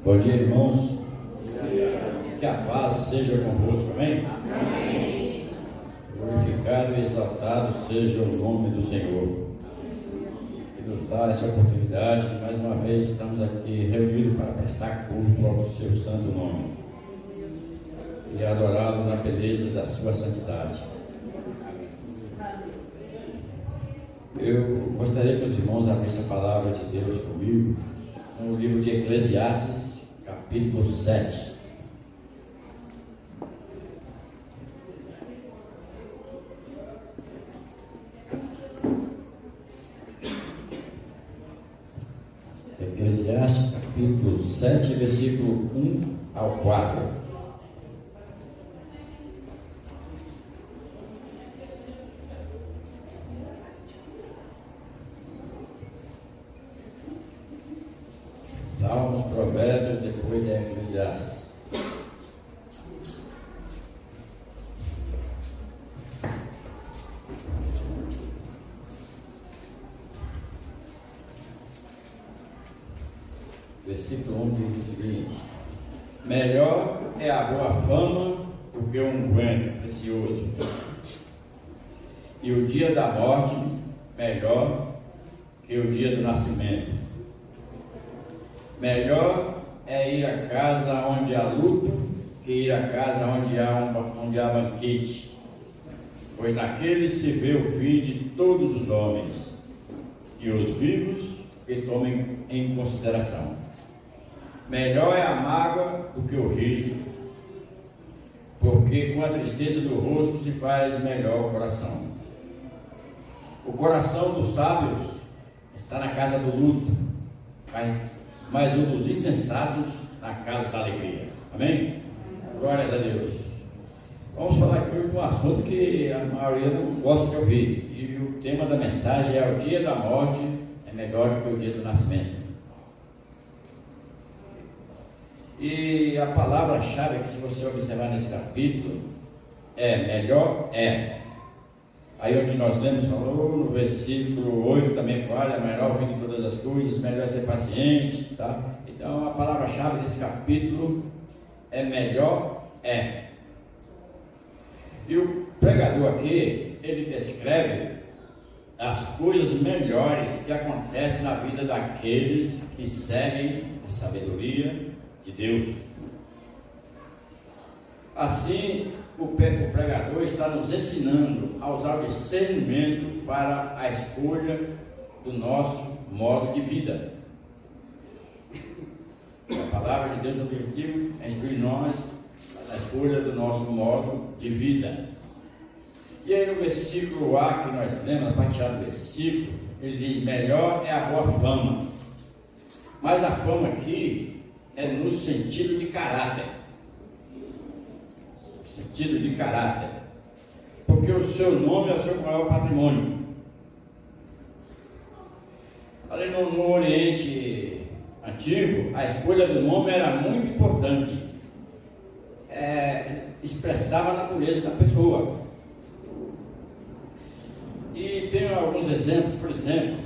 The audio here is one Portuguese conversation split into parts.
Bom dia, irmãos. Que a paz seja convosco, amém? Amém. Glorificado e exaltado seja o nome do Senhor, que nos dá essa oportunidade de mais uma vez estamos aqui reunidos para prestar culto ao seu santo nome e adorá-lo na beleza da sua santidade. Eu gostaria que os irmãos abrissem a palavra de Deus comigo no livro de Eclesiastes, capítulo 7. Eclesiastes, capítulo 7, versículo 1 ao 4. Salmos, Provérbios, depois é Eclesiastes. Versículo 1 diz o seguinte: melhor é a boa fama do que um unguento precioso, e o dia da morte melhor que o dia do nascimento. Melhor é ir à casa onde há luto que ir à casa onde há banquete, pois naquele se vê o fim de todos os homens, e os vivos que tomem em consideração. Melhor é a mágoa do que o riso, porque com a tristeza do rosto se faz melhor o coração. O coração dos sábios está na casa do luto, mas o dos insensatos na casa da alegria. Amém? Glórias a Deus. Vamos falar aqui hoje de um assunto que a maioria não gosta de ouvir. E o tema da mensagem é: o dia da morte é melhor do que o dia do nascimento. E a palavra-chave que, se você observar nesse capítulo, é melhor é. Aí onde nós lemos, falou no versículo 8 também fala, é melhor o fim de todas as coisas, melhor é ser paciente, tá? Então a palavra-chave desse capítulo é melhor é. E o pregador aqui, ele descreve as coisas melhores que acontecem na vida daqueles que seguem a sabedoria de Deus. Assim, o pregador está nos ensinando a usar o discernimento para a escolha do nosso modo de vida. A palavra de Deus, o objetivo é instruir nós na escolha do nosso modo de vida. E aí no versículo A que nós lemos, a parte A do versículo, ele diz: melhor é a boa fama. Mas a fama aqui é no sentido de caráter. Sentido de caráter, porque o seu nome é o seu maior patrimônio. Ali no Oriente Antigo, a escolha do nome era muito importante, expressava a natureza da pessoa. E tem alguns exemplos. Por exemplo,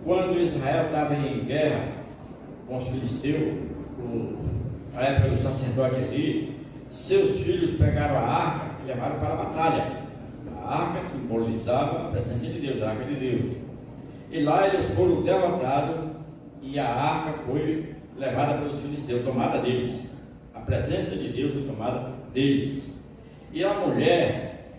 quando Israel estava em guerra com os filisteus, na época do sacerdote ali, seus filhos pegaram a arca e levaram para a batalha. A arca simbolizava a presença de Deus, a arca de Deus. E lá eles foram derrotados e a arca foi levada pelos filisteus, tomada deles. A presença de Deus foi tomada deles. E a mulher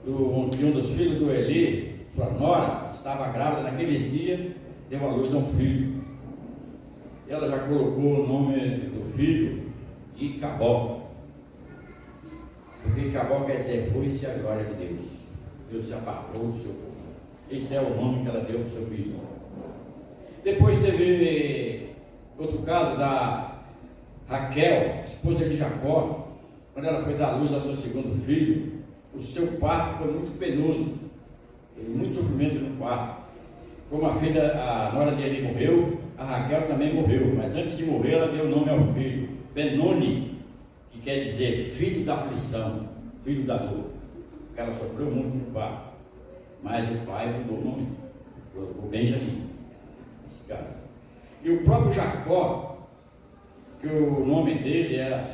de um dos filhos do Eli, sua nora, estava grávida naqueles dias, deu à luz a um filho. Ela já colocou o nome do filho de Cabó. Porque Cabó quer dizer: foi-se a glória de Deus. Deus se apartou do seu povo. Esse é o nome que ela deu para o seu filho. Depois teve outro caso da Raquel, esposa de Jacó. Quando ela foi dar luz ao seu segundo filho, o seu parto foi muito penoso, muito sofrimento no parto. Como a nora de Eli morreu, a Raquel também morreu. Mas antes de morrer, ela deu o nome ao filho, Benoni, que quer dizer filho da aflição, filho da dor. Porque ela sofreu muito no parto. Mas o pai mudou o nome, colocou Benjamim, nesse caso. E o próprio Jacó, que o nome dele era,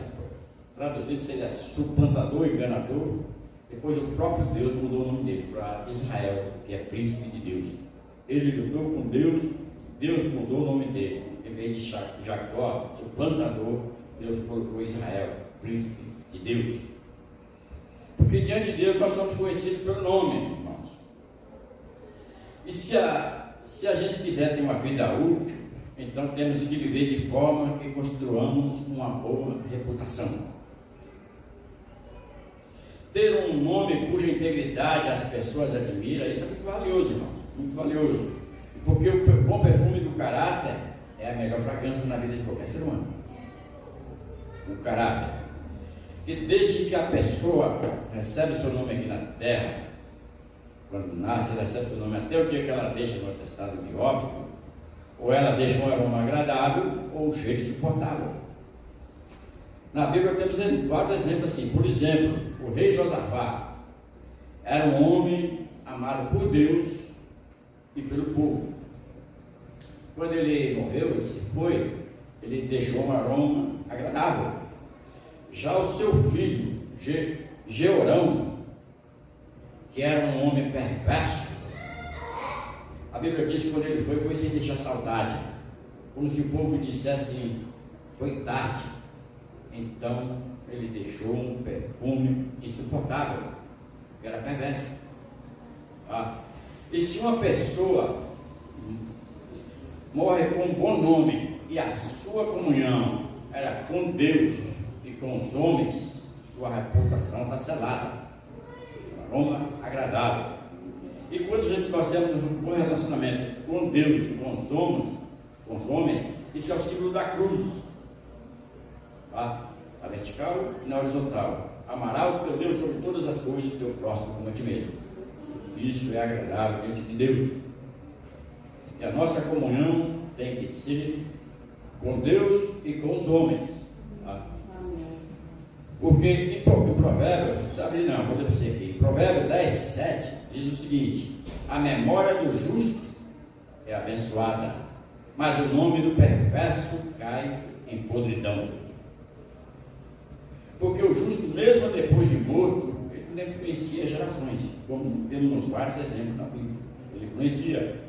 traduzido, seria suplantador, enganador. Depois o próprio Deus mudou o nome dele para Israel, que é príncipe de Deus. Ele lutou com Deus, Deus mudou o nome dele. Em vez de Jacó, suplantador, Deus colocou Israel, príncipe de Deus. Porque diante de Deus nós somos conhecidos pelo nome, irmãos. E se a gente quiser ter uma vida útil, então temos que viver de forma que construamos uma boa reputação. Ter um nome cuja integridade as pessoas admiram, isso é muito valioso, irmãos, muito valioso. Porque o bom perfume do caráter é a melhor fragrância na vida de qualquer ser humano. O caráter. E desde que a pessoa recebe seu nome aqui na terra, quando nasce, ela recebe seu nome até o dia que ela deixa no atestado de óbito, ou ela deixa um aroma agradável, ou um cheiro insuportável. Na Bíblia temos vários exemplos assim. Por exemplo, o rei Josafá era um homem amado por Deus e pelo povo. Quando ele morreu, ele se foi, ele deixou um aroma agradável. Já o seu filho, Jeorão, que era um homem perverso, a Bíblia diz que quando ele foi sem deixar saudade, como se o povo dissesse assim, foi tarde. Então ele deixou um perfume insuportável, que era perverso. E se uma pessoa morre com um bom nome e a sua comunhão era com Deus e com os homens, sua reputação está selada, um aroma agradável. E quando nós temos um bom relacionamento com Deus e com os homens, isso é o símbolo da cruz, na vertical e na horizontal. Amarás o teu Deus sobre todas as coisas e o teu próximo como a ti mesmo. Isso é agradável diante de Deus. E a nossa comunhão tem que ser com Deus e com os homens. Porque em Provérbios, sabe não, vou ler para você aqui. Em Provérbios 10, 7 diz o seguinte: a memória do justo é abençoada, mas o nome do perverso cai em podridão. Porque o justo, mesmo depois de morto, ele não influencia gerações, como temos vários exemplos na Bíblia. Ele influencia.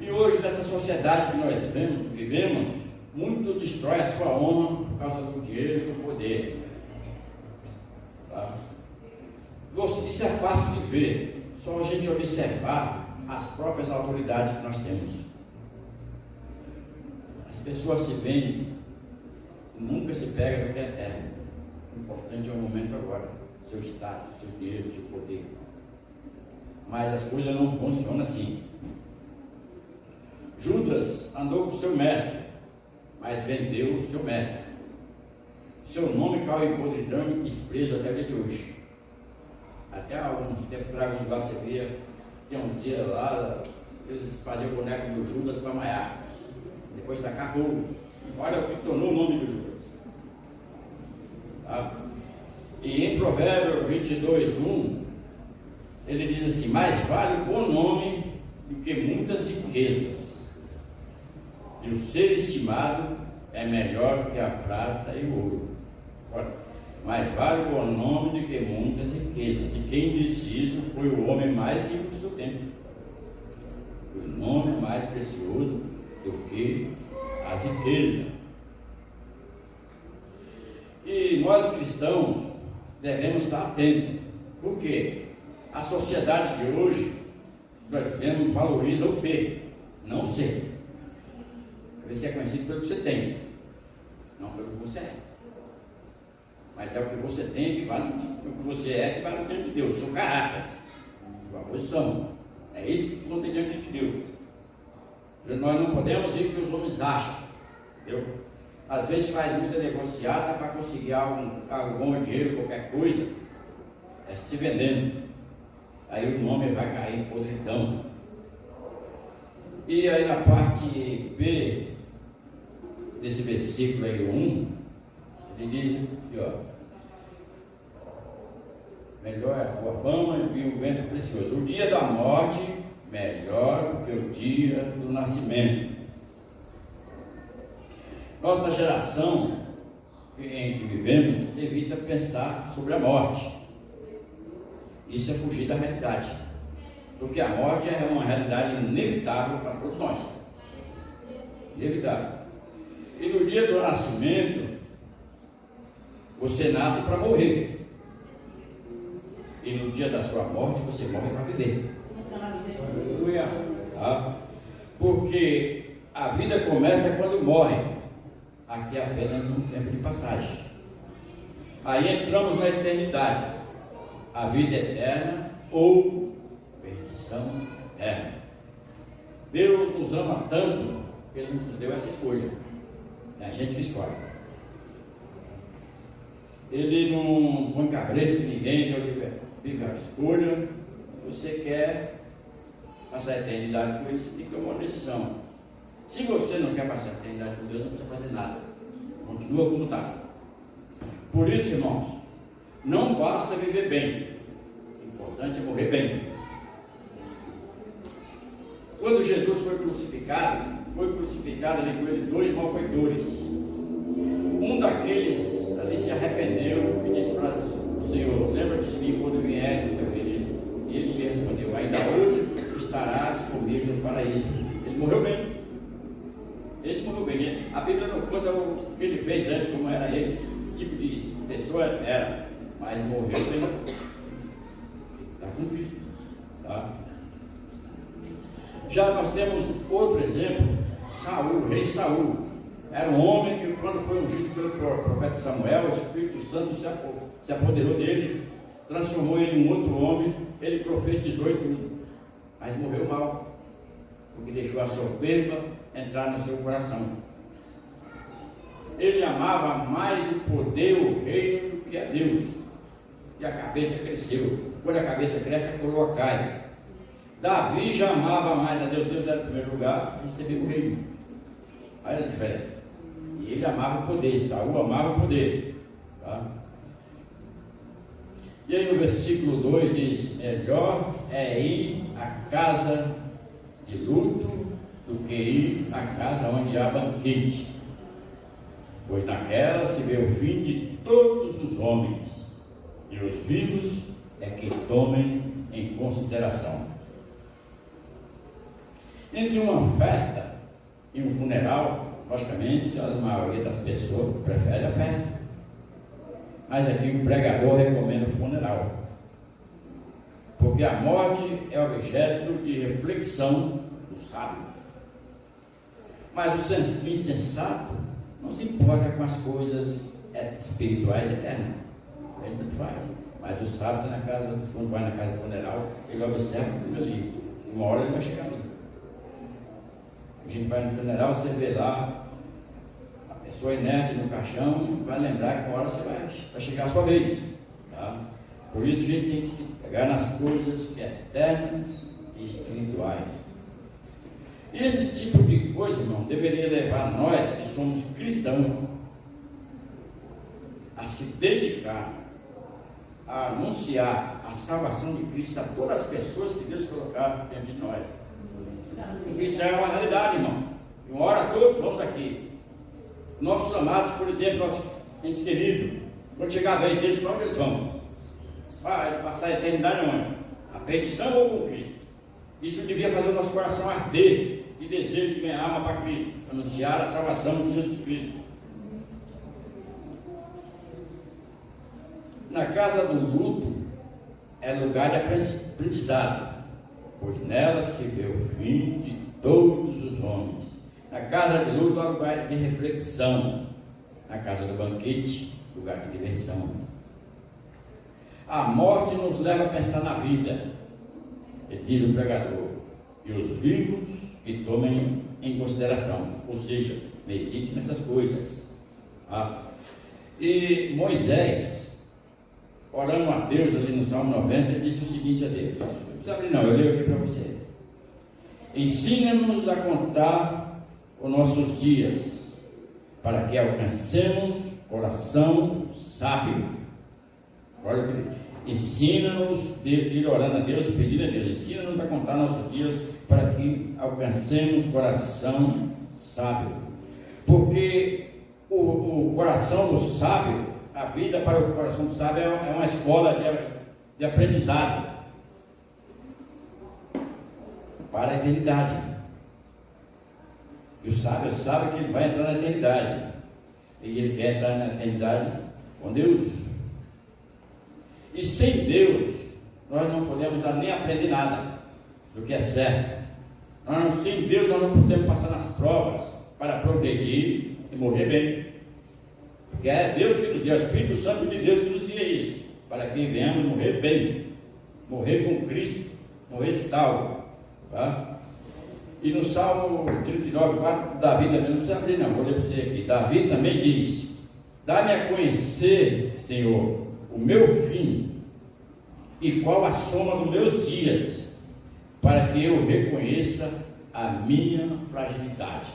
E hoje, nessa sociedade que nós vivemos, muito destrói a sua honra por causa do dinheiro e do poder. Isso é fácil de ver, só a gente observar as próprias autoridades que nós temos. As pessoas se vendem, nunca se pega no que é eterno. O importante é o momento agora, seu status, seu dinheiro, seu poder. Mas as coisas não funcionam assim. Judas andou com seu mestre, mas vendeu o seu mestre. Seu nome caiu em podridão e desprezo até o dia de hoje. Até há alguns tempos atrás, quando você via, tinha uns dias lá, eles faziam o boneco do Judas para maiar. Depois tacar fogo. Olha o que tornou o nome do Judas. E em Provérbios 22, 1, ele diz assim: mais vale o bom nome do que muitas riquezas, e o ser estimado é melhor que a prata e o ouro. Mais vale o bom nome do que muitas riquezas. E quem disse isso foi o homem mais rico do seu tempo. O nome mais precioso do que as riquezas. E nós cristãos devemos estar atentos. Por quê? A sociedade de hoje, nós vemos, valoriza o B, não o C. Você é conhecido pelo que você tem, não pelo que você é. Mas é o que você tem que vale, o que você é que vale diante de Deus, o seu caráter, a sua posição. É isso que conta diante de Deus. Nós não podemos ir o que os homens acham, entendeu? Às vezes faz muita negociata para conseguir algum dinheiro, qualquer coisa, é se vendendo. Aí o nome vai cair em podridão. E aí na parte B desse versículo aí, 1, ele diz aqui, ó: melhor é a boa fama e o vento precioso. O dia da morte, melhor que o dia do nascimento. Nossa geração em que vivemos evita pensar sobre a morte. Isso é fugir da realidade, porque a morte é uma realidade inevitável para todos nós. Inevitável. E no dia do nascimento, você nasce para morrer. E no dia da sua morte, você morre para viver. Tá? Porque a vida começa quando morre. Aqui é apenas um tempo de passagem. Aí entramos na eternidade. A vida eterna ou perdição eterna. Deus nos ama tanto que Ele nos deu essa escolha. É a gente que escolhe. Ele não põe cabresto em ninguém, fica a escolha. Você quer passar a eternidade com Ele, você tem que tomar uma decisão. Se você não quer passar a eternidade com Deus, não precisa fazer nada. Continua como está. Por isso, irmãos, não basta viver bem. O importante é morrer bem. Quando Jesus foi crucificado ali com ele 2 malfeitores. Um daqueles ali se arrependeu e disse para o Senhor: lembra-te de mim quando vieres o teu reino. E ele lhe respondeu: ainda hoje estarás comigo no paraíso. Ele morreu bem. Esse morreu bem. A Bíblia não conta o que ele fez antes, como era ele, que tipo de pessoa era, mas morreu bem. Está com Cristo. Tá? Já nós temos outro exemplo, Saul, rei Saul. Era um homem que, quando foi ungido pelo profeta Samuel, o Espírito Santo se apoderou dele, transformou ele em um outro homem. Ele profetizou e tudo, mas morreu mal, porque deixou a soberba entrar no seu coração. Ele amava mais o poder, o reino, do que a Deus. E a cabeça cresceu. Quando a cabeça cresce, a coroa cai. Davi já amava mais a Deus. Deus era o primeiro lugar, recebeu o reino. Olha a diferença. E ele amava o poder. Saul amava o poder. Tá? E aí no versículo 2 diz: melhor é ir à casa de luto do que ir à casa onde há banquete, pois naquela se vê o fim de todos os homens, e os vivos é que tomem em consideração. Entre uma festa e um funeral, logicamente a maioria das pessoas prefere a festa, mas aqui o pregador recomenda o funeral, porque a morte é objeto de reflexão do sábio. Mas o insensato não se importa com as coisas espirituais eternas. Ele não faz. Mas o sábio está na casa do fundo, vai na casa do funeral, ele observa tudo ali. Uma hora ele vai chegar ali. A gente vai no funeral, você vê lá a pessoa inerte no caixão, vai lembrar que uma hora você vai chegar a sua vez. Tá? Por isso a gente tem que se pegar nas coisas eternas e espirituais. E esse tipo de coisa, irmão, deveria levar nós que somos cristãos a se dedicar a anunciar a salvação de Cristo a todas as pessoas que Deus colocar diante de nós. Porque isso é uma realidade, irmão. E uma hora todos vamos aqui. Nossos amados, por exemplo, nossos entes queridos, quando chegar a vez deles, para onde eles vão? Vai passar a eternidade onde? A perdição ou com Cristo? Isso devia fazer o nosso coração arder de desejo de ganhar alma para Cristo, anunciar a salvação de Jesus Cristo. Na casa do luto é lugar de aprendizado, pois nela se vê o fim de todos os homens. Na casa de luto é lugar de reflexão. Na casa do banquete, lugar de diversão. A morte nos leva a pensar na vida, diz o pregador, e os vivos que tomem em consideração, ou seja, medite nessas coisas. E Moisés, orando a Deus ali no Salmo 90, ele disse o seguinte a Deus: não precisa abrir não, eu leio aqui para você. Ensina-nos a contar os nossos dias, para que alcancemos coração sábio. Olha que ensina-nos, ir orando a Deus, pedindo a Deus, ensina-nos a contar nossos dias, para que alcancemos coração sábio. Porque o coração do sábio, a vida para o coração do sábio é uma escola de aprendizado para a eternidade. E o sábio sabe que ele vai entrar na eternidade. E ele quer entrar na eternidade com Deus. E sem Deus, nós não podemos nem aprender nada do que é certo. Sem Deus, nós não podemos passar nas provas para progredir e morrer bem. Porque é Deus que nos deu, é o Espírito Santo de Deus que nos guia isso, para que venhamos morrer bem, morrer com Cristo, morrer salvo. Tá? E no Salmo 39, 4, Davi também, não precisa abrir não, vou ler para você aqui. Davi também diz: dá-me a conhecer, Senhor, o meu fim e qual a soma dos meus dias, para que eu reconheça a minha fragilidade.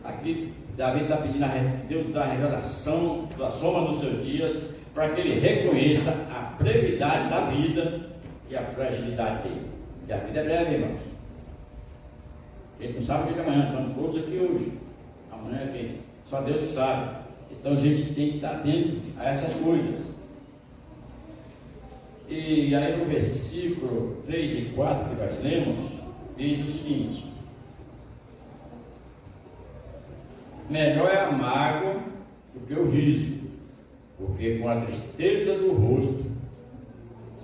Aqui Davi está pedindo a Deus da revelação da soma dos seus dias, para que ele reconheça a brevidade da vida e a fragilidade dele. E a vida é breve, irmãos. A gente não sabe o dia de amanhã, estamos todos aqui hoje. Amanhã é quem? Só Deus que sabe. Então a gente tem que estar atento a essas coisas. E aí no versículo 3 e 4 que nós lemos, diz o seguinte: melhor é a mágoa do que o riso, porque com a tristeza do rosto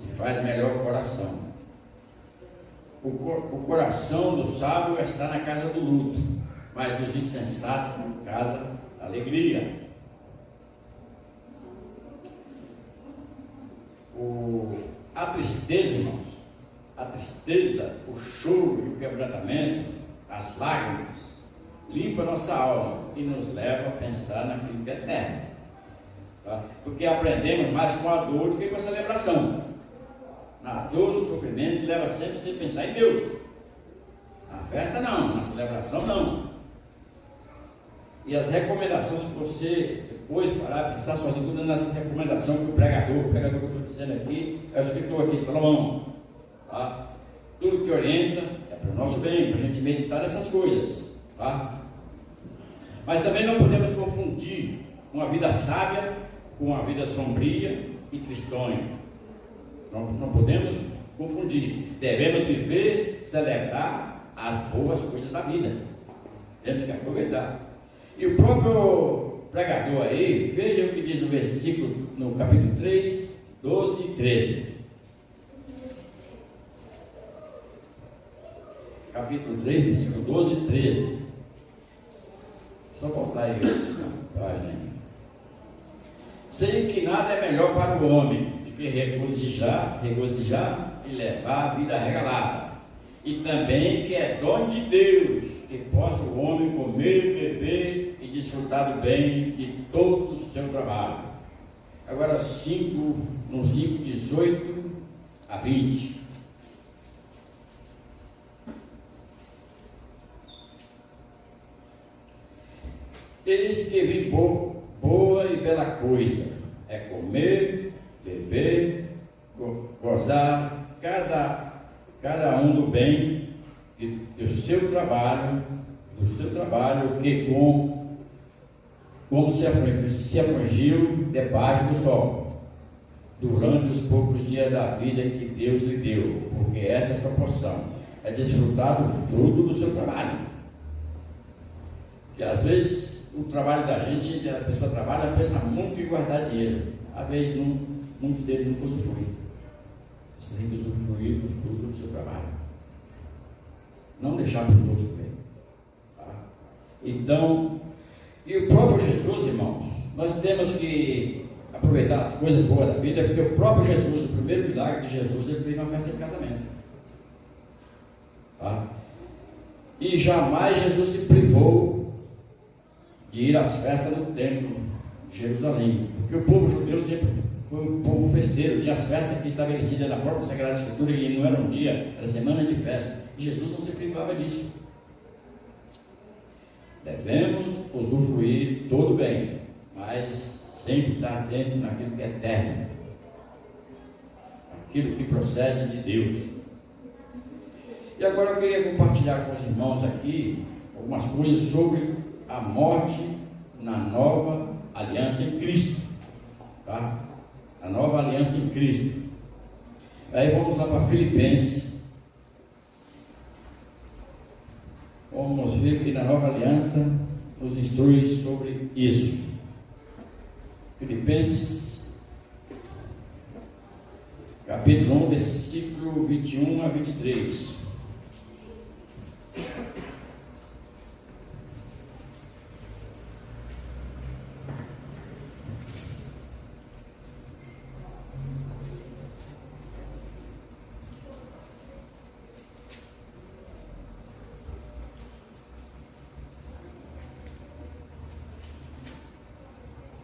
se faz melhor o coração. O coração do sábio está na casa do luto, mas dos insensatos na casa da alegria. A tristeza, irmãos, a tristeza, o choro e o quebrantamento, as lágrimas, limpa a nossa alma e nos leva a pensar naquilo que é eterno. Tá? Porque aprendemos mais com a dor do que com a celebração. Na dor, no sofrimento, leva sempre a você pensar em Deus. Na festa não, na celebração não. E as recomendações que você depois parar, pensar sozinho, tudo nessas recomendações que o pregador que eu estou dizendo aqui, é o escritor aqui, Salomão. Tá? Tudo que orienta é para o nosso bem, para a gente meditar nessas coisas. Tá? Mas também não podemos confundir uma vida sábia com uma vida sombria e tristonha. Não podemos confundir. Devemos viver, celebrar as boas coisas da vida. Temos que aproveitar. E o próprio pregador aí, veja o que diz no versículo, no capítulo 3, 12 e 13. Capítulo 3, versículo 12 e 13. Só voltar aí a página. Sei que nada é melhor para o homem que regozijar e levar a vida regalada, e também que é dom de Deus, que possa o homem comer, beber e desfrutar do bem de todo o seu trabalho. Agora no 5, 18 a 20. Eis que vi boa e bela coisa é comer, beber, gozar cada um do bem do seu trabalho, que como se afligiu debaixo do sol, durante os poucos dias da vida que Deus lhe deu, porque esta proporção é desfrutar do fruto do seu trabalho. Que às vezes o trabalho da gente, a pessoa trabalha, pensa muito em guardar dinheiro, às vezes muitos deles não usufruem. Você tem que usufruir do fruto do seu trabalho, não deixar para os outros comer. Tá? Então, e o próprio Jesus, irmãos, nós temos que aproveitar as coisas boas da vida, porque o próprio Jesus, o primeiro milagre de Jesus, ele fez na festa de casamento. Tá? E jamais Jesus se privou de ir às festas no templo de Jerusalém, porque o povo judeu sempre foi um povo festeiro, tinha as festas aqui estabelecidas na própria Sagrada Escritura, e não era um dia, era semana de festa, e Jesus não se privava disso. Devemos usufruir todo bem, mas sempre estar atento naquilo que é eterno, aquilo que procede de Deus. E agora eu queria compartilhar com os irmãos aqui algumas coisas sobre a morte na nova aliança em Cristo, tá? A nova aliança em Cristo. Aí vamos lá para Filipenses. Vamos ver que na nova aliança nos instrui sobre isso. Filipenses, capítulo 1, versículo 21 a 23.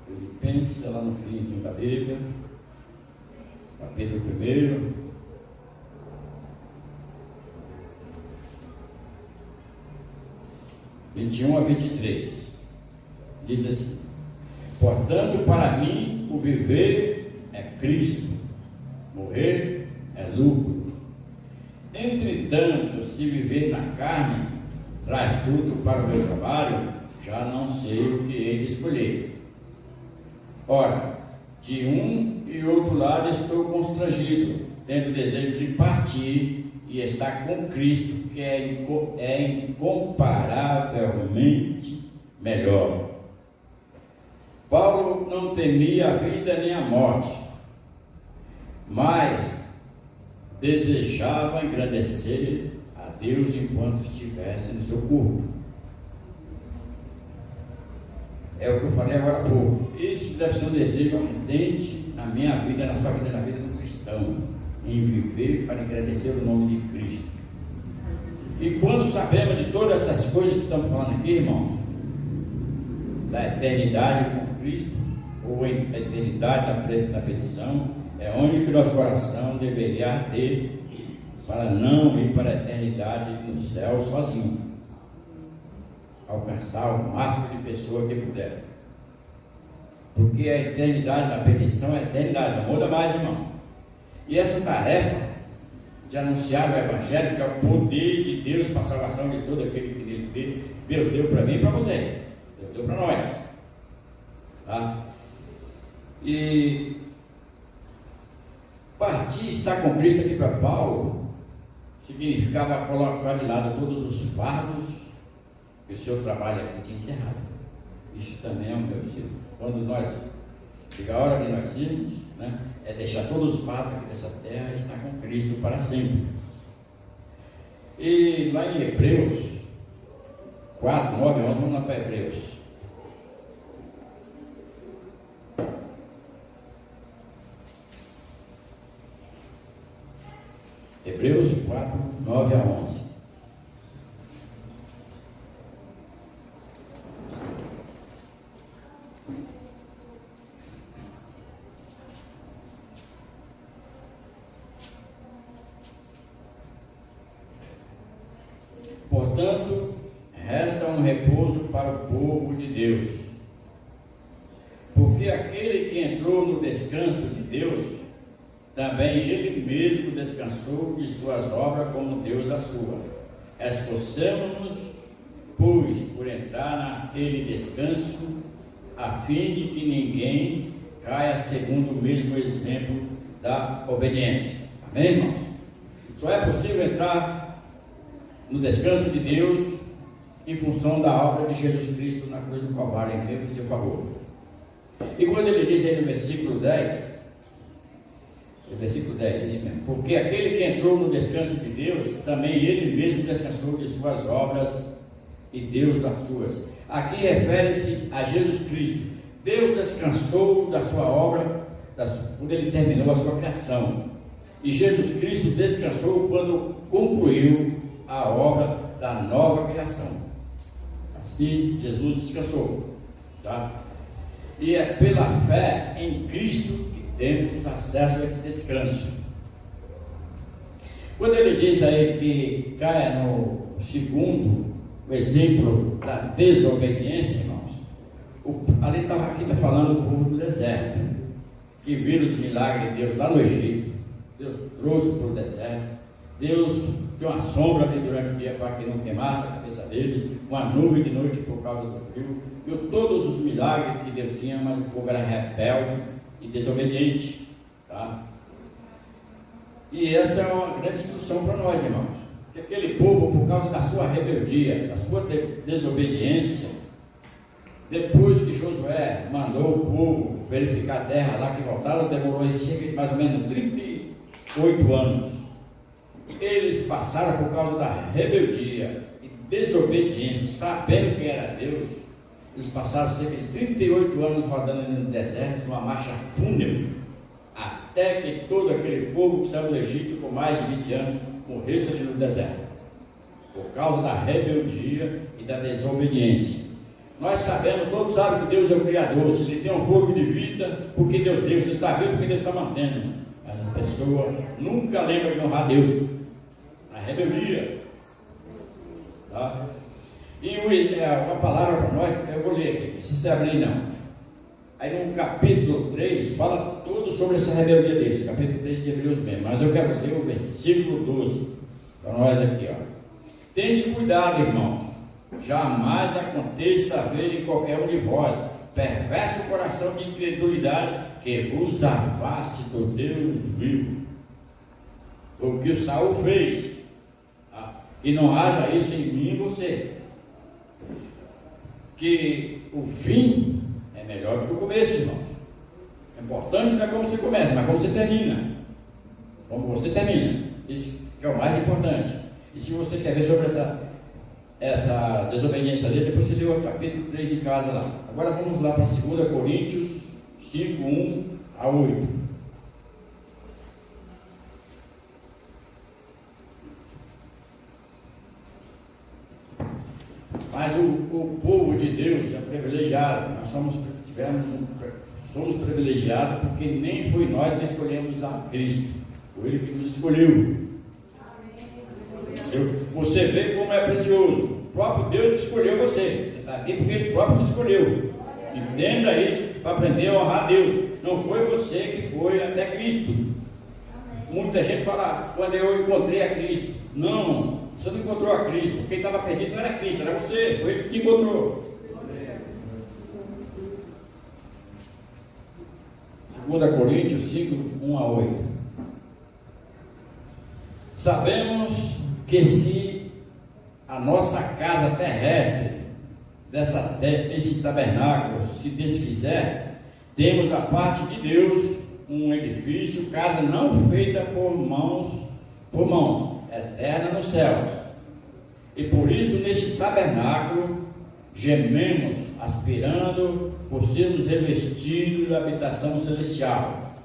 Filipenses, lá no fim da Bíblia, capítulo 1, (21 a 23), diz assim: portanto, para mim, o viver é Cristo, morrer é lucro. Entretanto, se viver na carne traz fruto para o meu trabalho, já não sei o que hei de escolher. Ora, de um e outro lado estou constrangido, tendo desejo de partir e estar com Cristo, que é incomparavelmente melhor. Paulo não temia a vida nem a morte, mas desejava engrandecer a Deus enquanto estivesse no seu corpo. É o que eu falei agora há pouco. Isso deve ser um desejo ardente na minha vida, na sua vida, na vida do cristão, em viver para engrandecer o nome de Cristo. E quando sabemos de todas essas coisas que estamos falando aqui, irmãos, da eternidade com Cristo, ou a eternidade da petição, é onde que nosso coração deveria ter, para não ir para a eternidade no céu sozinho, alcançar o máximo de pessoa que puder. Porque a eternidade da perdição é a eternidade, não muda mais, irmão. E essa tarefa de anunciar o Evangelho, que é o poder de Deus para a salvação de todo aquele que nele crê, Deus deu para mim e para você, Deus deu para nós, tá? E partir, estar com Cristo aqui para Paulo, significava colocar de lado todos os fardos que o seu trabalho aqui tinha encerrado. Isso também é um princípio. Quando nós, chega a hora que nós irmos, né, é deixar todos os fatos aqui dessa terra e estar com Cristo para sempre. E lá em Hebreus 4, 9, 11, vamos lá para Hebreus. Hebreus 4, 9 a 11. Portanto, resta um repouso para o povo de Deus, porque aquele que entrou no descanso de Deus, também ele mesmo descansou de suas obras como Deus da sua. Esforcemo-nos, pois, por entrar naquele descanso, a fim de que ninguém caia segundo o mesmo exemplo da obediência. Amém, irmãos? Só é possível entrar no descanso de Deus em função da obra de Jesus Cristo na cruz do Calvário em seu favor. E quando ele diz aí no versículo 10, isso mesmo: porque aquele que entrou no descanso de Deus, também ele mesmo descansou de suas obras e Deus das suas. Aqui refere-se a Jesus Cristo. Deus descansou da sua obra quando ele terminou a sua criação, e Jesus Cristo descansou quando concluiu a obra da nova criação. Assim Jesus descansou, tá? E é pela fé em Cristo que temos acesso a esse descanso. Quando ele diz aí que caia no segundo exemplo da desobediência, irmãos, ali está falando do povo do deserto, que viram os milagres de Deus lá no Egito. Deus trouxe para o deserto, Deus deu uma sombra ali durante o dia para que não queimasse a cabeça deles, uma nuvem de noite por causa do frio, viu todos os milagres milagres que Deus tinha, mas o povo era rebelde e desobediente, tá? E essa é uma grande instrução para nós, irmãos. Que aquele povo, por causa da sua rebeldia, da sua desobediência, depois que Josué mandou o povo verificar a terra lá que voltaram, demorou cerca de mais ou menos 38 anos. Eles passaram por causa da rebeldia e desobediência, sabendo quem era Deus. Eles passaram cerca de 38 anos rodando no deserto, numa marcha fúnebre, até que todo aquele povo que saiu do Egito com mais de 20 anos morresse ali no deserto, por causa da rebeldia e da desobediência. Nós sabemos, todos sabem que Deus é o Criador. Se Ele tem um fogo de vida, porque Deus deu. Se está vivo, porque Deus está mantendo. Mas a pessoa nunca lembra de honrar Deus. A rebeldia. Tá? E uma palavra para nós, eu vou ler aqui, não precisa abrir não. Aí no capítulo 3, fala tudo sobre essa rebeldia deles. Capítulo 3 de Hebreus mesmo. Mas eu quero ler o versículo 12 para nós aqui, ó. Tende cuidado, irmãos. Jamais aconteça haver em qualquer um de vós perverso coração de incredulidade que vos afaste do Deus vivo. O que o Saul fez, tá? E não haja isso em mim e você. Que o fim é melhor do que o começo, irmão. É importante não é como você começa, mas como você termina. Como você termina. Isso que é o mais importante. E se você quer ver sobre essa desobediência dele, depois você lê o capítulo 3 de casa lá. Agora vamos lá para 2 Coríntios 5, 1 a 8. Mas o povo de Deus é privilegiado. Nós somos privilegiados porque nem foi nós que escolhemos a Cristo, foi Ele que nos escolheu. Você vê como é precioso. O próprio Deus escolheu você. Você está aqui porque Ele próprio te escolheu. Entenda isso para aprender a honrar Deus. Não foi você que foi até Cristo. Muita gente fala, quando eu encontrei a Cristo. Não, você não encontrou a Cristo. Quem estava perdido não era Cristo, era você. Foi Ele que te encontrou. 2 Coríntios 5, 1 a 8. Sabemos que se a nossa casa terrestre, desse tabernáculo, se desfizer, temos da parte de Deus um edifício, casa não feita por mãos, eterna nos céus. E por isso, neste tabernáculo, gememos, aspirando por sermos revestidos da habitação celestial.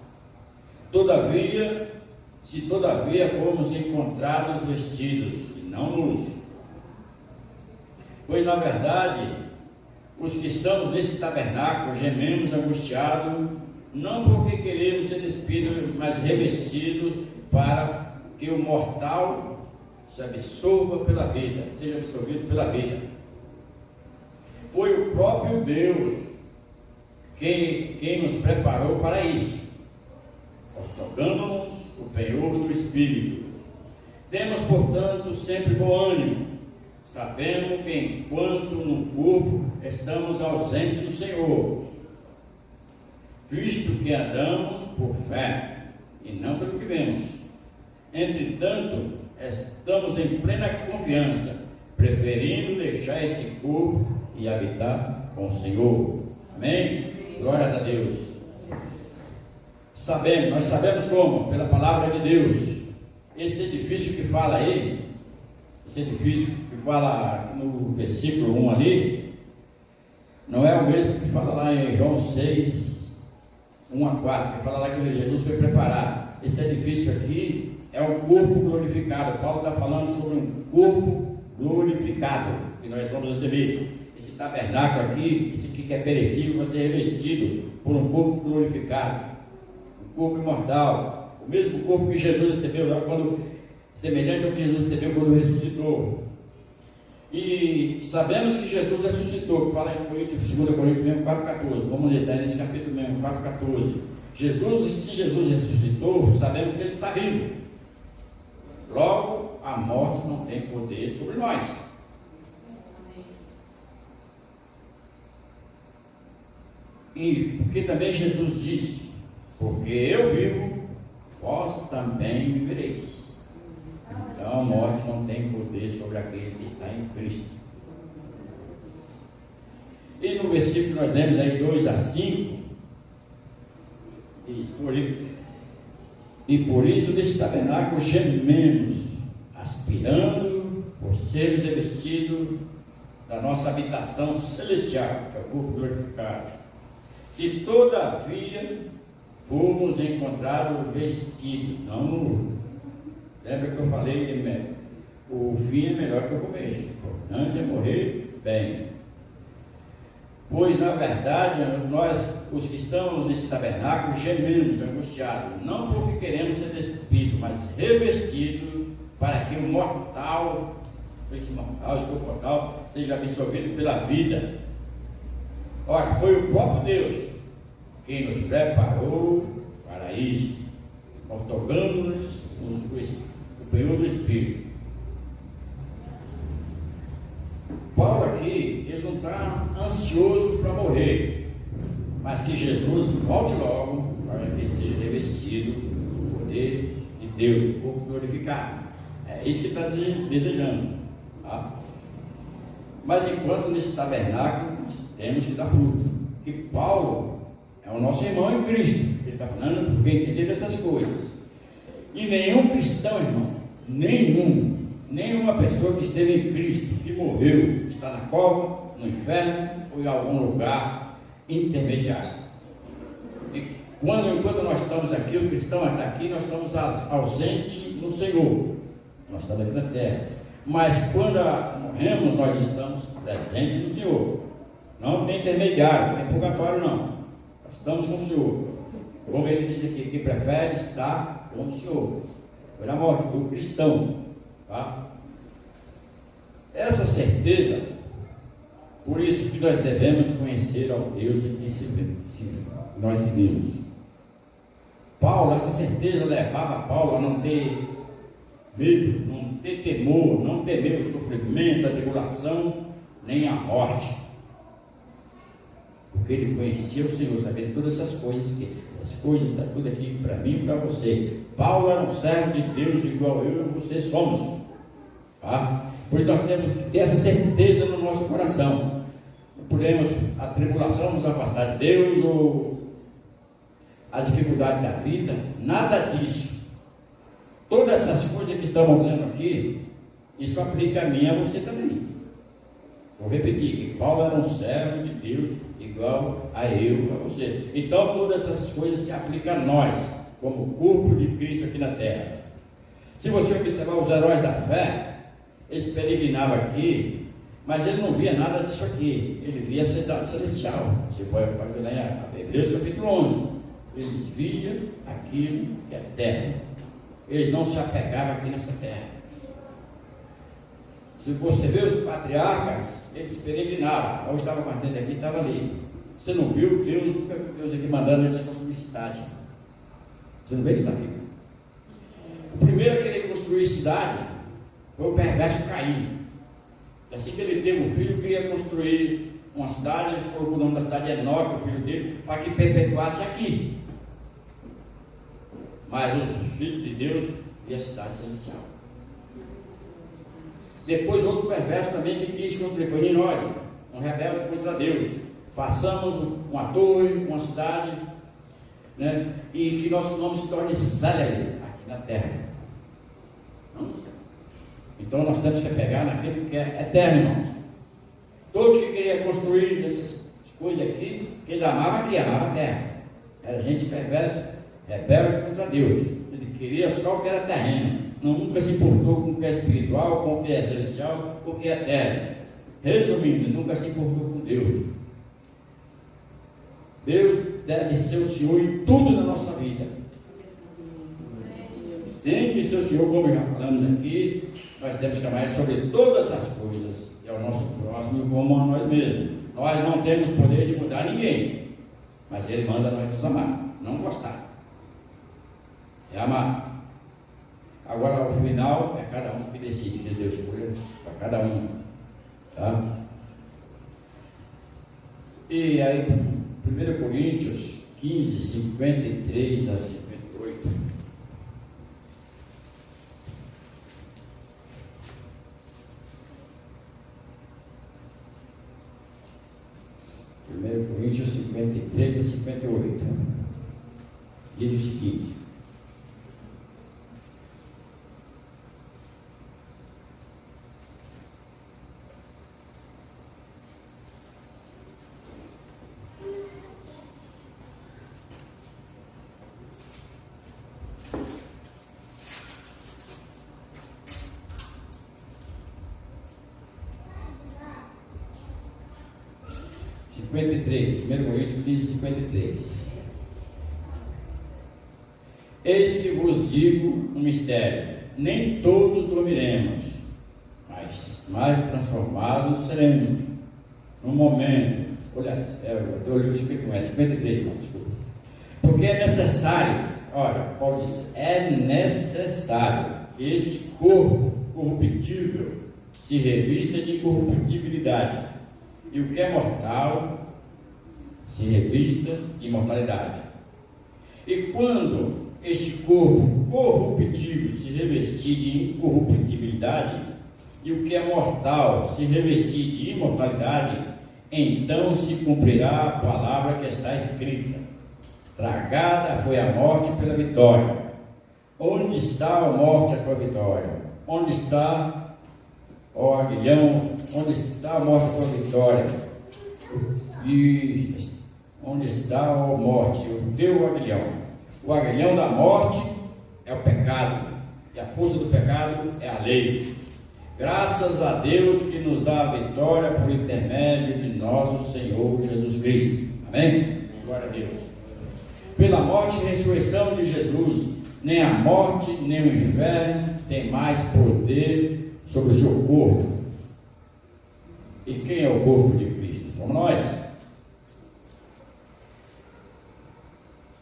Se todavia formos encontrados vestidos e não nus. Pois na verdade, os que estamos nesse tabernáculo gememos angustiados, não porque queremos ser despidos, mas revestidos, para que o mortal se absorva pela vida, seja absorvido pela vida. Foi o próprio Deus quem nos preparou para isso, tocando-nos o penhor do Espírito. Temos, portanto, sempre bom ânimo, sabendo que enquanto no corpo estamos ausentes do Senhor, visto que andamos por fé e não pelo que vemos. Entretanto, estamos em plena confiança, preferindo deixar esse corpo e habitar com o Senhor. Amém? Glórias a Deus. Nós sabemos como? Pela palavra de Deus. Esse edifício que fala aí, esse edifício que fala no versículo 1 ali, não é o mesmo que fala lá em João 6, 1 a 4, que fala lá que Jesus foi preparar. Esse edifício aqui é um corpo glorificado. Paulo está falando sobre um corpo glorificado, que nós vamos receber. Esse tabernáculo aqui, esse aqui que é perecível, vai ser revestido por um corpo glorificado. Corpo imortal, o mesmo corpo que Jesus recebeu lá semelhante ao que Jesus recebeu quando ressuscitou. E sabemos que Jesus ressuscitou, que fala em 2 Coríntios mesmo 4,14. Vamos ler, está nesse capítulo mesmo, 4,14. Se Jesus ressuscitou, sabemos que Ele está vivo. Logo, a morte não tem poder sobre nós. E porque também Jesus disse: porque eu vivo, vós também vivereis. Então a morte não tem poder sobre aquele que está em Cristo. E no versículo nós lemos aí 2-5, e por isso desse tabernáculo gememos, aspirando por sermos revestidos da nossa habitação celestial, que é o corpo glorificado. Se todavia fomos encontrados vestidos, não nus. Lembra que eu falei que o fim é melhor que o começo. O importante é morrer bem. Pois, na verdade, nós, os que estamos nesse tabernáculo, gememos, angustiados, não porque queremos ser despidos, mas revestidos, para que o mortal, esse corpo mortal, seja absorvido pela vida. Ora, foi o próprio Deus quem nos preparou para isso, otorgando-nos o penhor do Espírito. Paulo aqui, ele não está ansioso para morrer, mas que Jesus volte logo para ser revestido do poder de Deus, o corpo glorificado. É isso que está desejando. Tá? Mas enquanto nesse tabernáculo, temos que dar fruto. Que Paulo é o nosso irmão em Cristo. Ele está falando porque entender essas coisas. E nenhum cristão, irmão, nenhuma pessoa que esteve em Cristo, que morreu, está na cova, no inferno ou em algum lugar intermediário. E enquanto nós estamos aqui, o cristão está aqui, nós estamos ausentes no Senhor. Nós estamos aqui na terra. Mas quando morremos, nós estamos presentes no Senhor. Não tem intermediário, não tem purgatório não. Nós estamos com o Senhor. Como ele diz aqui, que prefere estar com o Senhor. Foi na morte do cristão. Tá? Essa certeza, por isso que nós devemos conhecer ao Deus em quem nós vivemos. Paulo, essa certeza levava Paulo a não ter medo, não ter temor, não temer o sofrimento, a tribulação, nem a morte. Porque ele conhecia o Senhor, sabia de todas essas coisas, está tudo aqui para mim e para você. Paulo era um servo de Deus igual eu e você somos. Tá? Por isso nós temos que ter essa certeza no nosso coração. Não podemos a tribulação nos afastar de Deus ou a dificuldade da vida, nada disso. Todas essas coisas que estamos lendo aqui, isso aplica a mim e a você também. Vou repetir, que Paulo era um servo de Deus igual a eu, a você. Então todas essas coisas se aplicam a nós, como corpo de Cristo aqui na terra. Se você observar os heróis da fé, eles peregrinavam aqui, mas ele não via nada disso aqui. Ele via a cidade celestial. Você pode ler em Hebreus capítulo 11. Eles viam aquilo que é eterno. Eles não se apegavam aqui nessa terra. Se você vê os patriarcas, eles peregrinavam. Hoje estava batendo aqui, estava ali. Você não viu Deus, nunca viu Deus aqui mandando eles construir cidade. Você não vê que está aqui. O primeiro a querer construir cidade foi o perverso Caim. Assim que ele teve um filho, queria construir uma cidade, ele colocou o nome da cidade Enoque, o filho dele, para que perpetuasse aqui. Mas os filhos de Deus viam a cidade celestial. Depois outro perverso também que quis construir, foi Ninóide, um rebelde contra Deus. Façamos uma torre, uma cidade, né? E que nosso nome se torne célebre aqui na terra. Não no céu. Então nós temos que pegar naquilo que é eterno, irmãos. Todos que queriam construir essas coisas aqui, que ele amava a terra. Era gente perversa, rebelde contra Deus. Ele queria só o que era terreno. Nunca se importou com o que é espiritual, com o que é celestial, com o que é eterno. Resumindo, ele nunca se importou com Deus. Deus deve ser o Senhor em tudo na nossa vida. Tem que ser o Senhor, como já falamos aqui. Nós temos que amar Ele sobre todas as coisas, e ao nosso próximo como a nós mesmos. Nós não temos poder de mudar ninguém, mas Ele manda nós nos amar, não gostar. É amar. Agora, o final é cada um que decide, que Deus escolhe para cada um. Tá? E aí, 1 Coríntios 15, 53 a 58. Coríntios 53 a 58. Diz o seguinte: (53), 1 Coríntios 15, 53. Eis que vos digo um mistério: nem todos dormiremos, mas mais transformados seremos. No momento, olha, eu li o 53, não, desculpa. Porque é necessário, olha, Paulo diz, é necessário que este corpo corruptível se revista de incorruptibilidade, e o que é mortal se revista de imortalidade. E quando este corpo corruptível se revestir de incorruptibilidade, e o que é mortal se revestir de imortalidade, então se cumprirá a palavra que está escrita: tragada foi a morte pela vitória. Onde está, a morte, a tua vitória? Onde está, ó aguilhão? Onde está a morte, a tua vitória? E onde está, ó morte, o teu aguilhão? O aguilhão da morte é o pecado, e a força do pecado é a lei. Graças a Deus que nos dá a vitória por intermédio de nosso Senhor Jesus Cristo. Amém? Glória a Deus. Pela morte e ressurreição de Jesus, nem a morte, nem o inferno tem mais poder sobre o seu corpo. E quem é o corpo de Cristo? Somos nós.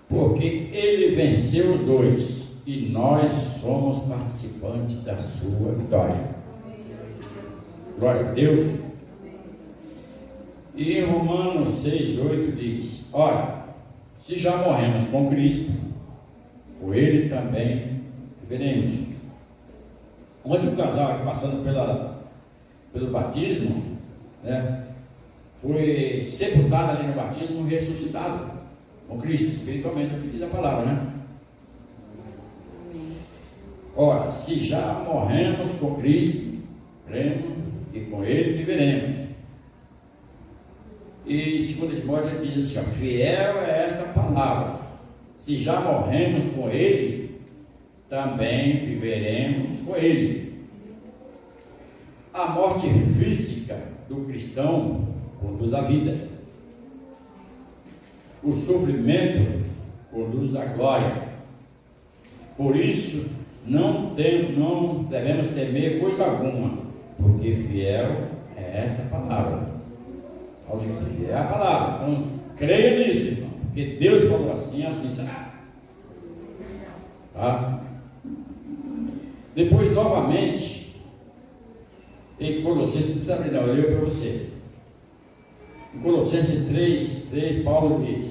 Porque ele venceu os dois, e nós somos participantes da sua vitória. Glória a Deus. E em Romanos 6:8 diz: ora, se já morremos com Cristo, com ele também viveremos. Ontem o casal, passando pelo batismo, né, foi sepultado ali no batismo, ressuscitado com Cristo, espiritualmente, é o que diz a palavra, né? Ora, se já morremos com Cristo, cremos e com ele viveremos. E 2 Timóteo diz assim, ó, fiel é esta palavra: se já morremos com ele, também viveremos com ele. A morte física do cristão conduz à vida. O sofrimento conduz à glória. Por isso, não devemos temer coisa alguma, porque fiel é esta palavra. É a palavra. Então, creia nisso, irmão, porque Deus falou assim, assim será. Tá? Depois, novamente, em Colossenses, não precisa abrir, não, eu leio para você. Em Colossenses 3, Paulo diz: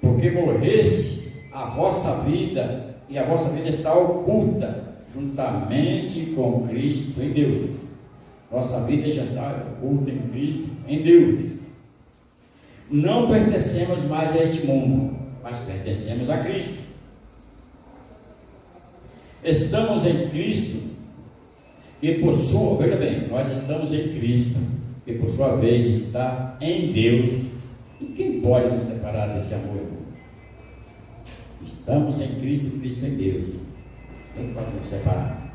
porque morreste a vossa vida, e a vossa vida está oculta juntamente com Cristo em Deus. Nossa vida já está oculta em Cristo em Deus. Não pertencemos mais a este mundo, mas pertencemos a Cristo. Estamos em Cristo, e por sua, veja bem, nós estamos em Cristo, e por sua vez está em Deus. E quem pode nos separar desse amor? Estamos em Cristo, Cristo em Deus. Quem pode nos separar?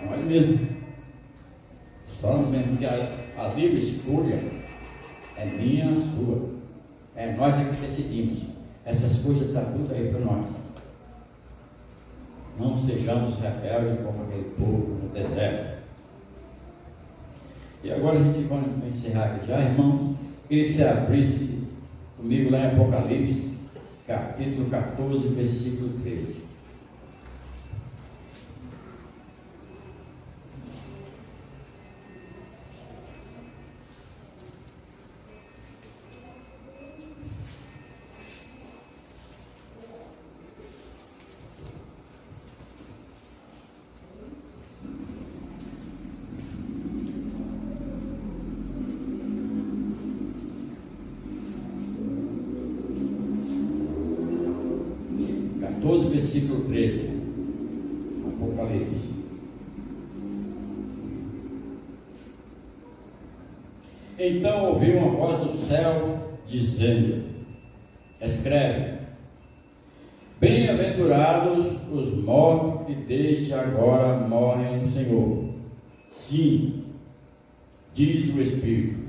Nós mesmos. Falamos mesmo que a livre escolha é minha, sua. É nós que decidimos. Essas coisas estão tudo aí para nós. Não sejamos rebeldes como aquele povo no deserto. E agora a gente vai encerrar aqui já, irmãos. Queria que você abrisse comigo lá em Apocalipse, capítulo 14, versículo 13. 14, versículo 13. Apocalipse. Então ouvi uma voz do céu dizendo: escreve, bem-aventurados os mortos que desde agora morrem no Senhor. Sim, diz o Espírito,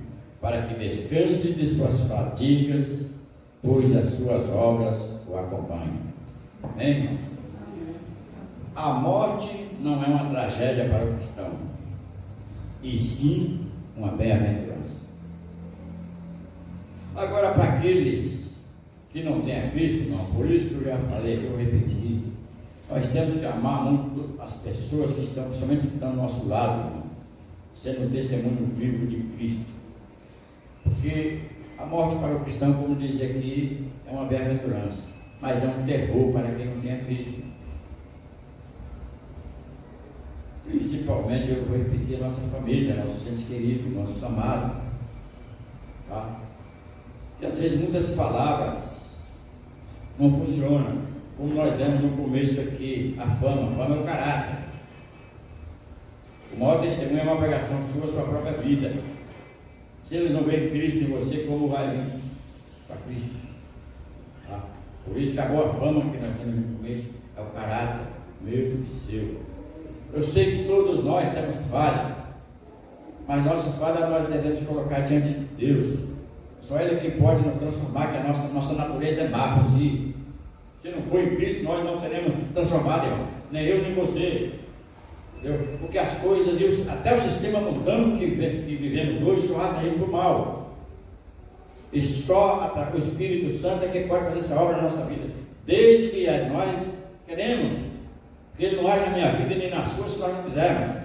para que descanse de suas fadigas, pois as suas obras o acompanham. Amém, irmãos? A morte não é uma tragédia para o cristão, e sim uma bem-aventurança. Agora, para aqueles que não têm a Cristo, irmão, por isso que eu já falei, eu repeti, nós temos que amar muito as pessoas que estão, somente que estão ao nosso lado, irmão, sendo um testemunho vivo de Cristo. Porque a morte para o cristão, como diz aqui, é uma bem-aventurança, mas é um terror para quem não tem a Cristo. Principalmente, eu vou repetir, a nossa família, nossos entes queridos, nossos amados, tá? E às vezes muitas palavras não funcionam, como nós vemos no começo aqui, a fama é o caráter. O maior testemunho é uma pregação sua própria vida. Se eles não veem Cristo em você, como vai vir para Cristo? Tá? Por isso que a boa fama que nós temos no começo é o caráter meu e seu. Eu sei que todos nós temos falha, mas nossas falhas nós devemos colocar diante de Deus. Só Ele que pode nos transformar, que a nossa natureza é má por si. Se não for em Cristo, nós não seremos transformados, irmão. Nem eu, nem você. Entendeu? Porque as coisas, até o sistema mundano que vivemos hoje, só arrasta a gente para o mal. E só o Espírito Santo é que pode fazer essa obra na nossa vida. Desde que nós queremos que Ele não haja na minha vida nem na sua, se nós não quisermos.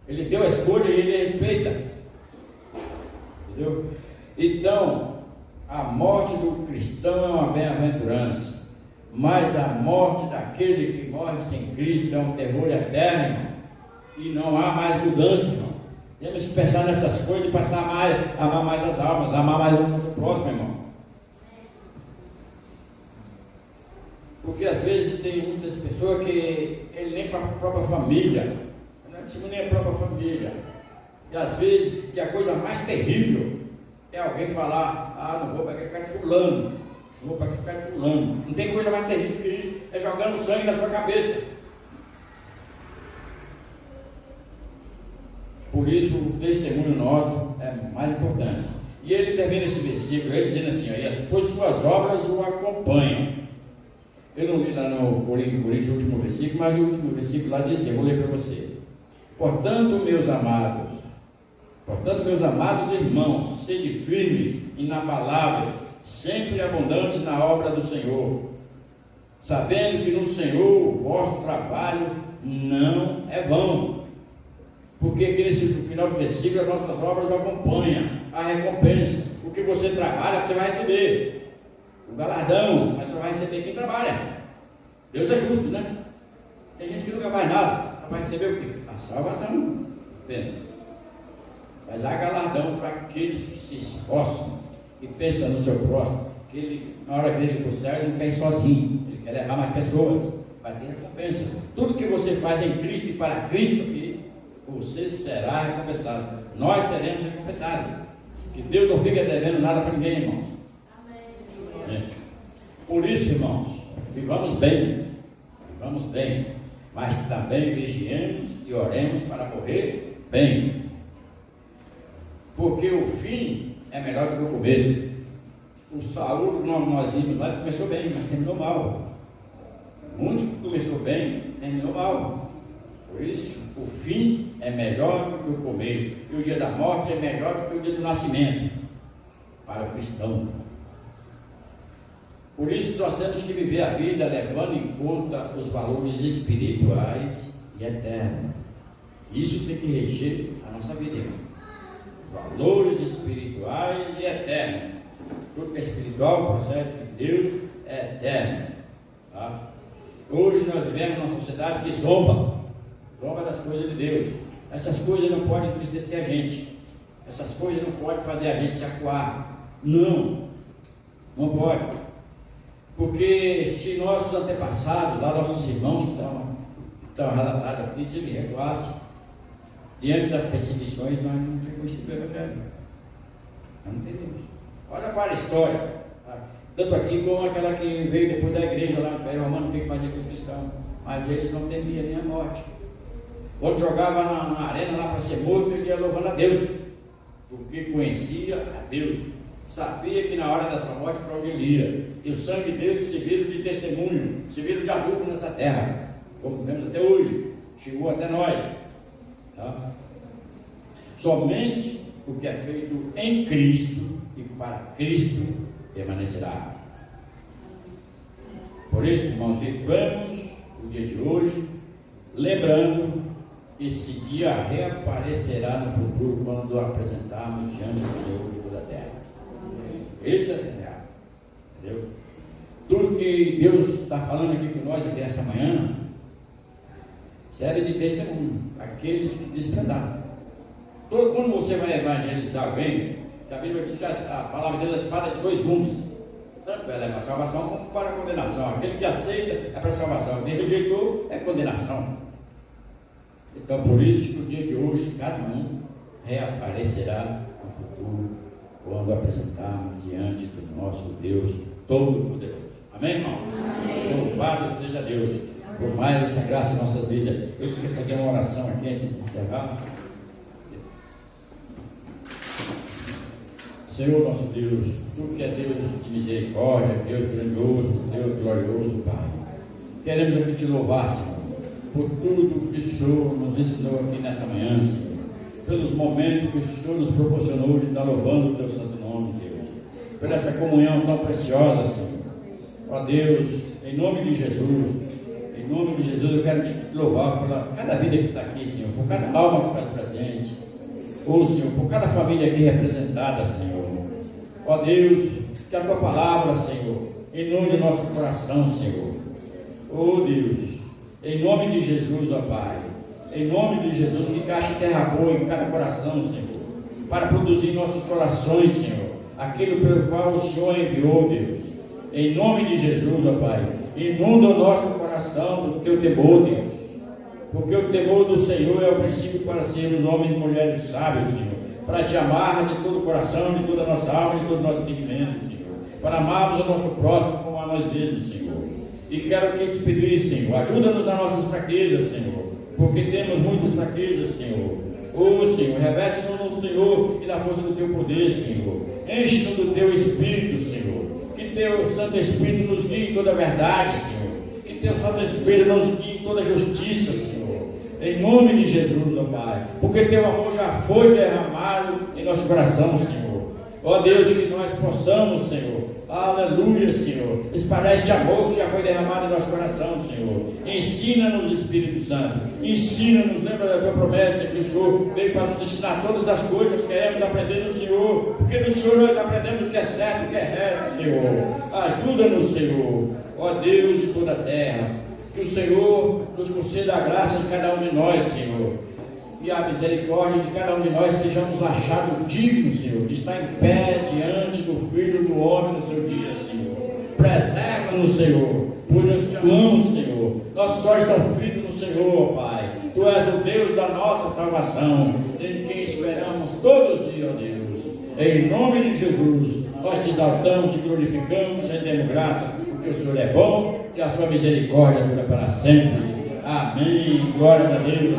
Ele deu a escolha e Ele respeita. Entendeu? Então, a morte do cristão é uma bem-aventurança, mas a morte daquele que morre sem Cristo é um terror eterno, irmão, e não há mais mudança, irmão. Temos que pensar nessas coisas e passar a amar mais as almas, amar mais o nosso próximo, irmão. Porque às vezes tem muitas pessoas que ele nem para a própria família, não é nem a própria família, e às vezes, e a coisa mais terrível é alguém falar: não vou para ficar de fulano, não vou para ficar de fulano. Não tem coisa mais terrível que isso, é jogando sangue na sua cabeça. Por isso o testemunho nosso é mais importante. E ele termina esse versículo, ele dizendo assim: pois suas obras o acompanham. Eu não li lá no Coríntios, o último versículo, mas o último versículo lá diz assim, eu vou ler para você. Portanto, meus amados irmãos, sede firmes, inabaláveis, sempre abundantes na obra do Senhor, sabendo que no Senhor o vosso trabalho não é vão. Porque aqui nesse final do versículo as nossas obras acompanham a recompensa. O que você trabalha, você vai receber. O galardão, mas só vai receber quem trabalha. Deus é justo, né? Tem gente que nunca faz nada, vai receber o quê? A salvação apenas. Mas há galardão para aqueles que se esforçam e pensam no seu próximo, que ele, na hora que ele ir para o céu, ele não quer ir sozinho, ele quer levar mais pessoas, vai ter recompensa. Tudo que você faz em Cristo e para Cristo, você será recompensado. Nós seremos recompensados. Que Deus não fica devendo nada para ninguém, irmãos. Amém. Por isso, irmãos, vivamos bem, mas também vigiemos e oremos para morrer bem. Porque o fim é melhor do que o começo. O Saul, nós vimos lá, começou bem, mas terminou mal. Muitos que começou bem, terminou mal. Por isso, o fim é melhor do que o começo. E o dia da morte é melhor do que o dia do nascimento. Para o cristão. Por isso, nós temos que viver a vida levando em conta os valores espirituais e eternos. Isso tem que reger a nossa vida, irmão. Valores espirituais e eternos. Tudo que é espiritual, procede de Deus, é eterno. Tá? Hoje nós vivemos numa sociedade que zomba das coisas de Deus. Essas coisas não podem entristecer a gente. Essas coisas não podem fazer a gente se acuar. Não pode. Porque se nossos antepassados, lá nossos irmãos que estão relatados aqui, se ele recuasse diante das perseguições, nós não temos conhecido o Evangelho. Nós não teremos. Olha para a história, tanto aqui como aquela que veio depois da igreja lá no Império Romano, o que fazia com os cristãos. Mas eles não temiam nem a morte. Outro jogava na arena lá para ser morto, ele ia louvando a Deus, porque conhecia a Deus, sabia que na hora da sua morte para onde ele ia, e o sangue dele serviu de testemunho, serviu de adubo nessa terra, como vemos até hoje, chegou até nós. Tá? Somente o que é feito em Cristo e para Cristo permanecerá. Por isso, irmãos, vivamos o dia de hoje, lembrando que esse dia reaparecerá no futuro quando apresentarmos diante do Senhor de toda a terra. Isso é real. Entendeu? Tudo que Deus está falando aqui com nós aqui esta manhã serve de testemunho àqueles que desprezaram. Quando você vai evangelizar alguém, a Bíblia diz que a palavra de Deus é espada de dois gumes. Tanto ela é para a salvação como para a condenação. Aquele que aceita é para a salvação, quem rejeitou é condenação. Então, por isso que o dia de hoje, cada um reaparecerá no futuro, quando apresentarmos diante do nosso Deus Todo-Poderoso. Amém, irmão? Amém. Louvado seja Deus por mais essa graça em nossa vida. Eu queria fazer uma oração aqui antes de encerrar. Senhor nosso Deus, Tu que é Deus de misericórdia, Deus grandioso, Deus glorioso, Pai. Queremos aqui Te louvar, Senhor, por tudo que o Senhor nos ensinou aqui nesta manhã, Senhor. Pelos momentos que o Senhor nos proporcionou de estar louvando o Teu santo nome, Deus. Por essa comunhão tão preciosa, Senhor. Ó Deus, em nome de Jesus, eu quero Te louvar por cada vida que está aqui, Senhor, por cada alma que se faz presente. Ó Senhor, por cada família aqui representada, Senhor. Ó Deus, que a Tua palavra, Senhor, inunde o nosso coração, Senhor. Ó Deus, em nome de Jesus, ó Pai, em nome de Jesus, que caixa terra boa em cada coração, Senhor, para produzir em nossos corações, Senhor, aquilo pelo qual o Senhor enviou, Deus. Em nome de Jesus, ó Pai, inunda o nosso coração do Teu temor, Deus. Porque o temor do Senhor é o princípio para sermos homens e mulheres sábios, Senhor. Para Te amar de todo o coração, de toda a nossa alma, de todo o nosso entendimento, Senhor. Para amarmos o nosso próximo como a nós mesmos, Senhor. E quero aqui Te pedir, Senhor, ajuda-nos nas nossas fraquezas, Senhor. Porque temos muitas fraquezas, Senhor. Senhor, reveste-nos no Senhor e na força do Teu poder, Senhor. Enche-nos do Teu Espírito, Senhor. Que Teu Santo Espírito nos guie em toda a verdade, Senhor. Que Teu Santo Espírito nos guie em toda a justiça, Senhor. Em nome de Jesus, ó Pai, porque Teu amor já foi derramado em nosso coração, Senhor. Ó Deus, e que nós possamos, Senhor, aleluia, Senhor, espalhar este amor que já foi derramado em nosso coração, Senhor. Ensina-nos, Espírito Santo, ensina-nos, lembra da Tua promessa que o Senhor veio para nos ensinar todas as coisas que queremos aprender do Senhor, porque do Senhor nós aprendemos o que é certo e o que é reto, Senhor. Ajuda-nos, Senhor, ó Deus de toda a terra. Que o Senhor nos conceda a graça de cada um de nós, Senhor, e a misericórdia de cada um de nós sejamos achados dignos, Senhor, de estar em pé diante do Filho do Homem no seu dia, Senhor. Preserva-nos, Senhor, pois nós Te amamos, Senhor. Nossos olhos estão fitos no Senhor, Pai. Tu és o Deus da nossa salvação, em quem esperamos todos os dias, ó Deus. Em nome de Jesus, nós Te exaltamos, Te glorificamos, rendemos graça, porque o Senhor é bom e a Sua misericórdia dura para sempre. Amém. Glória a Deus.